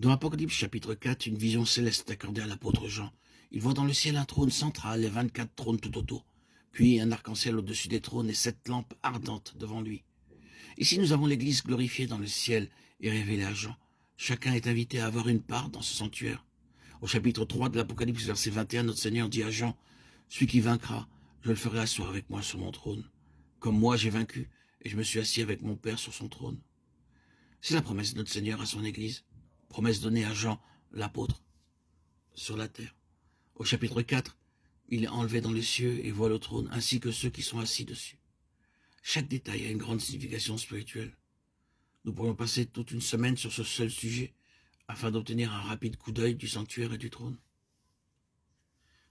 Dans Apocalypse chapitre 4, une vision céleste est accordée à l'apôtre Jean. Il voit dans le ciel un trône central et 24 trônes tout autour, puis un arc-en-ciel au-dessus des trônes et 7 lampes ardentes devant lui. Ici, nous avons l'Église glorifiée dans le ciel et révélée à Jean. Chacun est invité à avoir une part dans ce sanctuaire. Au chapitre 3 de l'Apocalypse, verset 21, notre Seigneur dit à Jean, « Celui qui vaincra, je le ferai asseoir avec moi sur mon trône. Comme moi j'ai vaincu, et je me suis assis avec mon Père sur son trône. » C'est la promesse de notre Seigneur à son Église. Promesse donnée à Jean, l'apôtre, sur la terre. Au chapitre 4, il est enlevé dans les cieux et voit le trône, ainsi que ceux qui sont assis dessus. Chaque détail a une grande signification spirituelle. Nous pourrions passer toute une semaine sur ce seul sujet, afin d'obtenir un rapide coup d'œil du sanctuaire et du trône.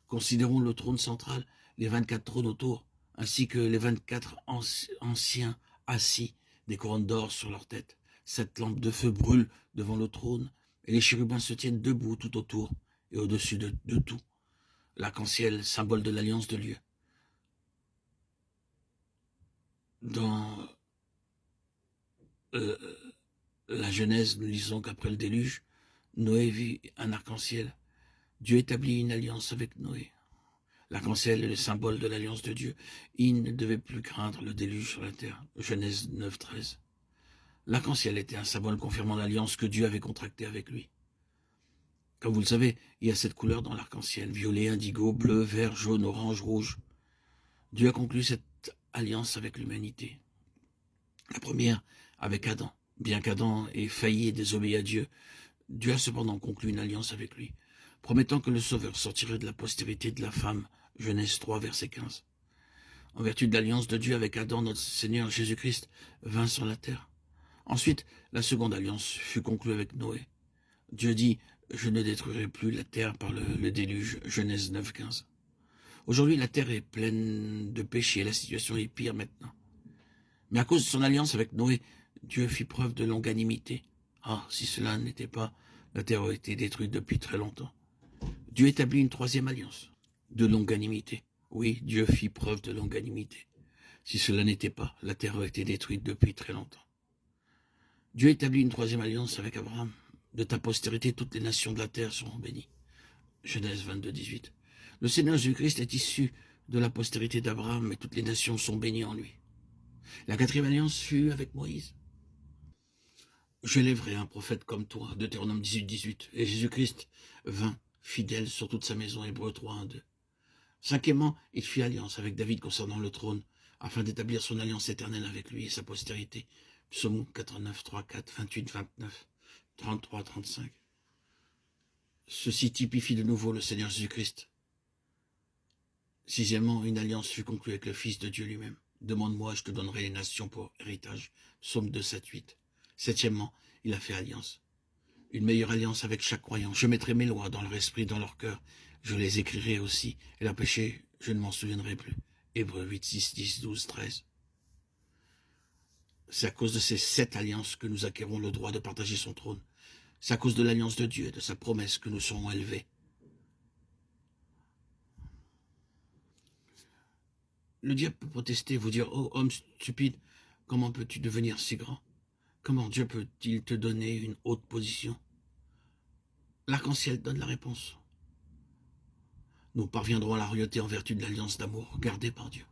Considérons le trône central, les 24 trônes autour, ainsi que les 24 anciens assis, des couronnes d'or sur leur tête. 7 lampes de feu brûlent devant le trône, et les chérubins se tiennent debout tout autour et au-dessus de tout. L'arc-en-ciel, symbole de l'alliance de Dieu. Dans la Genèse, nous lisons qu'après le déluge, Noé vit un arc-en-ciel. Dieu établit une alliance avec Noé. L'arc-en-ciel est le symbole de l'alliance de Dieu. Il ne devait plus craindre le déluge sur la terre. Genèse 9, 13. L'arc-en-ciel était un symbole confirmant l'alliance que Dieu avait contractée avec lui. Comme vous le savez, il y a 7 couleurs dans l'arc-en-ciel, violet, indigo, bleu, vert, jaune, orange, rouge. Dieu a conclu cette alliance avec l'humanité. La première avec Adam. Bien qu'Adam ait failli et désobéi à Dieu, Dieu a cependant conclu une alliance avec lui, promettant que le Sauveur sortirait de la postérité de la femme. Genèse 3, verset 15. En vertu de l'alliance de Dieu avec Adam, notre Seigneur Jésus-Christ vint sur la terre. Ensuite, la seconde alliance fut conclue avec Noé. Dieu dit, « Je ne détruirai plus la terre par le déluge. » Genèse 9, 15. Aujourd'hui, la terre est pleine de péchés et la situation est pire maintenant. Mais à cause de son alliance avec Noé, Dieu fit preuve de longanimité. Ah, si cela n'était pas, la terre aurait été détruite depuis très longtemps. Dieu établit une troisième alliance de longanimité. Oui, Dieu fit preuve de longanimité. Si cela n'était pas, la terre aurait été détruite depuis très longtemps. Dieu établit une troisième alliance avec Abraham. De ta postérité, toutes les nations de la terre seront bénies. Genèse 22, 18. Le Seigneur Jésus-Christ est issu de la postérité d'Abraham et toutes les nations sont bénies en lui. La quatrième alliance fut avec Moïse. J'élèverai un prophète comme toi, Deutéronome 18, 18. Et Jésus-Christ vint fidèle sur toute sa maison, Hébreux 3, 1, 2. Cinquièmement, il fit alliance avec David concernant le trône, afin d'établir son alliance éternelle avec lui et sa postérité. Psaume 89, 3, 4, 28, 29, 33, 35. Ceci typifie de nouveau le Seigneur Jésus-Christ. Sixièmement, une alliance fut conclue avec le Fils de Dieu lui-même. Demande-moi, je te donnerai les nations pour héritage. Psaume 2, 7, 8. Septièmement, il a fait alliance. Une meilleure alliance avec chaque croyant. Je mettrai mes lois dans leur esprit, dans leur cœur. Je les écrirai aussi. Et leur péché, je ne m'en souviendrai plus. Hébreux 8, 6, 10, 12, 13. C'est à cause de ces 7 alliances que nous acquérons le droit de partager son trône. C'est à cause de l'alliance de Dieu et de sa promesse que nous serons élevés. Le diable peut protester, vous dire, « Oh, homme stupide, comment peux-tu devenir si grand? Comment Dieu peut-il te donner une haute position ?» L'arc-en-ciel donne la réponse. Nous parviendrons à la royauté en vertu de l'alliance d'amour gardée par Dieu.